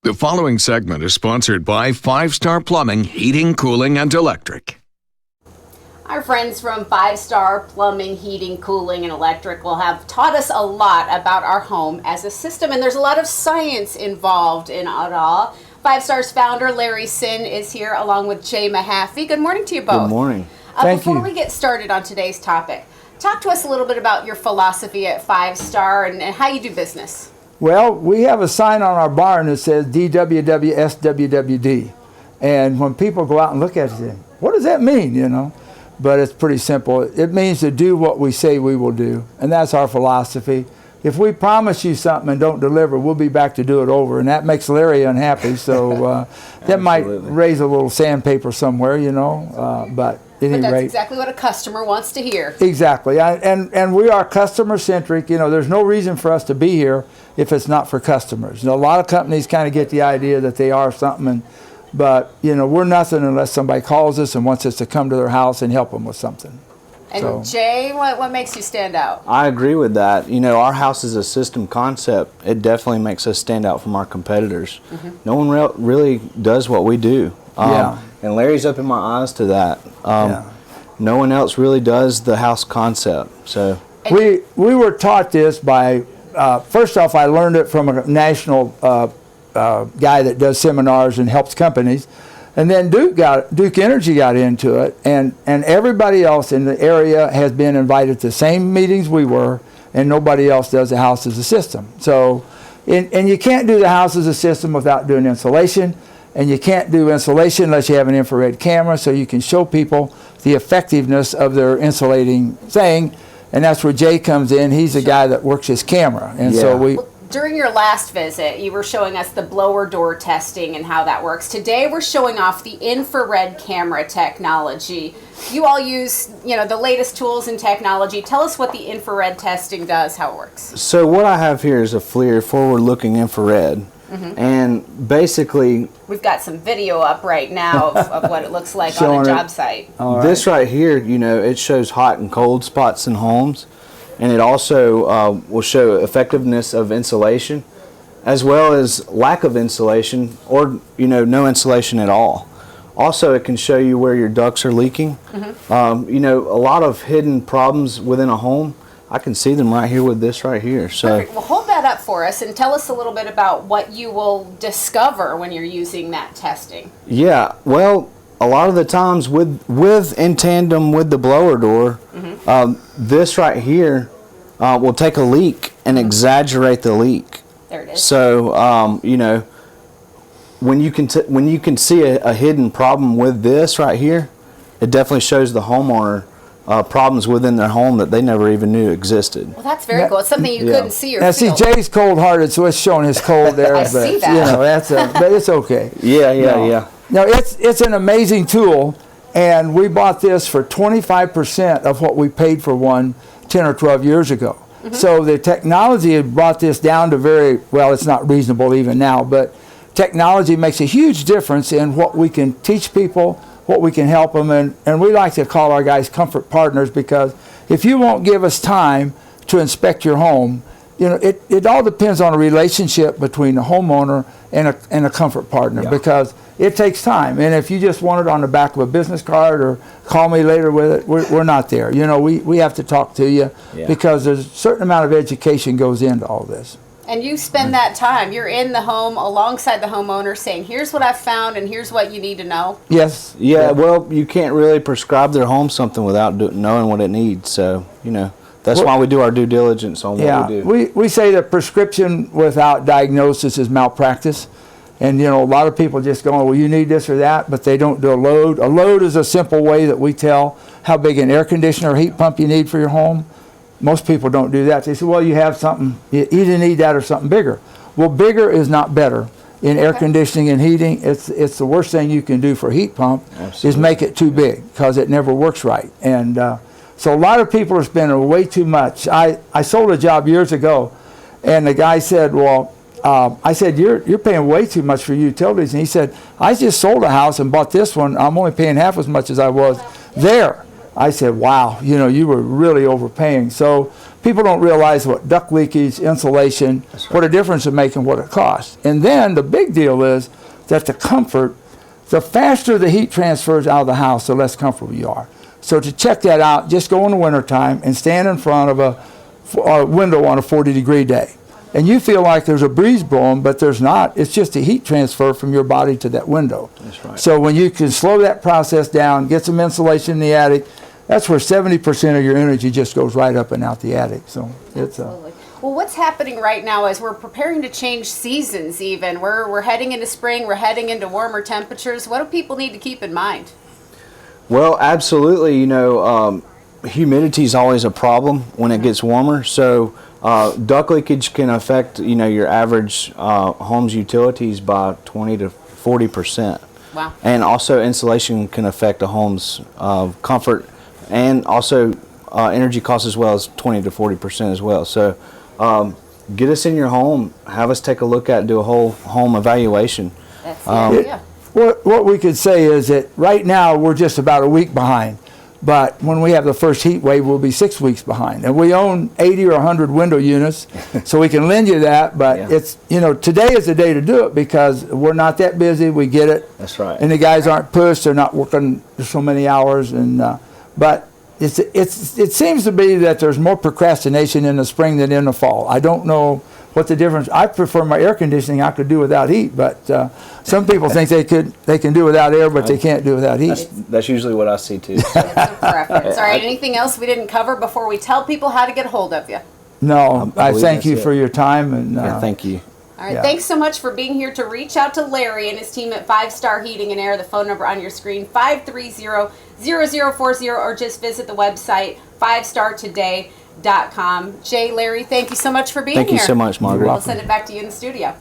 The following segment is sponsored by 5-Star Plumbing, Heating, Cooling, and Electric. Our friends from 5-Star Plumbing, Heating, Cooling, and Electric will have taught us a lot about our home as a system, and there's a lot of science involved in it all. 5-Star's founder, Larry Sinn, is here along with Jay Mahaffey. Good morning to you both. Good morning. Before we get started on today's topic, talk to us a little bit about your philosophy at 5-Star and how you do business. Well, we have a sign on our barn that says DWWSWWD. And when people go out and look at it, they say, what does that mean, you know? But it's pretty simple. It means to do what we say we will do. And that's our philosophy. If we promise you something and don't deliver, we'll be back to do it over. And that makes Larry unhappy. So that might raise a little sandpaper somewhere, you know. But at any that's rate, exactly what a customer wants to hear. Exactly. And we are customer centric. You know, there's no reason for us to be here if it's not for customers. You know, a lot of companies kind of get the idea that they are something, but you know, we're nothing unless somebody calls us and wants us to come to their house and help them with something. And Jay, what makes you stand out? I agree with that. You know, our house is a system concept. It definitely makes us stand out from our competitors. Mm-hmm. No one really does what we do. And Larry's opened my eyes to that. No one else really does the house concept. So we were taught this by, first off, I learned it from a national guy that does seminars and helps companies. And then Duke Energy got into it, and everybody else in the area has been invited to the same meetings we were, and nobody else does the house as a system. So, and you can't do the house as a system without doing insulation, and you can't do insulation unless you have an infrared camera, so you can show people the effectiveness of their insulating thing, and that's where Jay comes in. He's the guy that works his camera, and so we. During your last visit, you were showing us the blower door testing and how that works. Today, we're showing off the infrared camera technology. You all use, you know, the latest tools and technology. Tell us what the infrared testing does, how it works. So what I have here is a FLIR, forward-looking infrared. Mm-hmm. And basically, we've got some video up right now of what it looks like on a job site. This right here, you know, it shows hot and cold spots in homes. And it also will show effectiveness of insulation, as well as lack of insulation, or you know, no insulation at all. Also, it can show you where your ducts are leaking. Mm-hmm. You know, a lot of hidden problems within a home, I can see them right here with this right here. So, perfect. Well, hold that up for us and tell us a little bit about what you will discover when you're using that testing. Yeah, well, a lot of the times with in tandem with the blower door, mm-hmm. This right here will take a leak and exaggerate the leak. There it is. So you know, when you can see a hidden problem with this right here, it definitely shows the homeowner problems within their home that they never even knew existed. Well, that's very cool. It's something you couldn't see or feel. See, Jay's cold-hearted, so it's showing his cold there. I but, see that. You know, but it's okay. Yeah. No, it's an amazing tool, and we bought this for 25% of what we paid for one 10 or 12 years ago. Mm-hmm. So the technology had brought this down to it's not reasonable even now, but technology makes a huge difference in what we can teach people, what we can help them, and we like to call our guys comfort partners, because if you won't give us time to inspect your home, you know, it all depends on a relationship between the homeowner and a comfort partner, because it takes time. And if you just want it on the back of a business card or call me later with it, we're not there. You know, we have to talk to you because there's a certain amount of education goes into all this. And you spend that time. You're in the home alongside the homeowner saying, here's what I've found and here's what you need to know. Yes. Yeah, well, you can't really prescribe their home something without knowing what it needs. So, you know, that's why we do our due diligence on what we do. We say that prescription without diagnosis is malpractice. And, you know, a lot of people just go, well, you need this or that, but they don't do a load. A load is a simple way that we tell how big an air conditioner or heat pump you need for your home. Most people don't do that. They say, well, you have something, you either need that or something bigger. Well, bigger is not better. In air conditioning and heating, it's the worst thing you can do for a heat pump is make it too big, because it never works right. And so a lot of people are spending way too much. I sold a job years ago, and the guy said, well, I said, you're paying way too much for utilities. And he said, I just sold a house and bought this one. I'm only paying half as much as I was there. I said, wow, you know, you were really overpaying. So people don't realize what duct leakage, insulation, what a difference it makes and what it costs. And then the big deal is that the comfort, the faster the heat transfers out of the house, the less comfortable you are. So to check that out, just go in the wintertime and stand in front of a window on a 40-degree day. And you feel like there's a breeze blowing, but there's not. It's just a heat transfer from your body to that window. That's right. So when you can slow that process down, get some insulation in the attic, that's where 70% of your energy just goes right up and out the attic. So it's Absolutely. Well, what's happening right now as we're preparing to change seasons even? We're heading into spring, we're heading into warmer temperatures. What do people need to keep in mind? Well, absolutely. You know, humidity is always a problem when it gets warmer. So duct leakage can affect, you know, your average home's utilities by 20 to 40%. Wow. And also insulation can affect a home's comfort, and also energy costs as well as 20 to 40% as well. So get us in your home, have us take a look at, do a whole home evaluation. That's the idea. what we could say is that right now we're just about a week behind. But when we have the first heat wave, we'll be 6 weeks behind. And we own 80 or 100 window units, so we can lend you that. But it's, you know, today is the day to do it because we're not that busy. We get it. That's right. And the guys aren't pushed. They're not working so many hours. And but it seems to be that there's more procrastination in the spring than in the fall. I don't know what the difference. I prefer my air conditioning. I could do without heat, but some people think they can do without air, but they can't do without heat. That's usually what I see too. It's a preference. All right, anything else we didn't cover before we tell people how to get a hold of you? No, I believe thank that's you it. for your time. And Yeah, thank you. All right, Yeah. thanks so much for being here. To reach out to Larry and his team at 5 Star Heating and Air, the phone number on your screen, 530-0040, or just visit the website, 5startoday.com. Jay, Larry, thank you so much for being here. Thank you so much, Margaret. I'll send it back to you in the studio.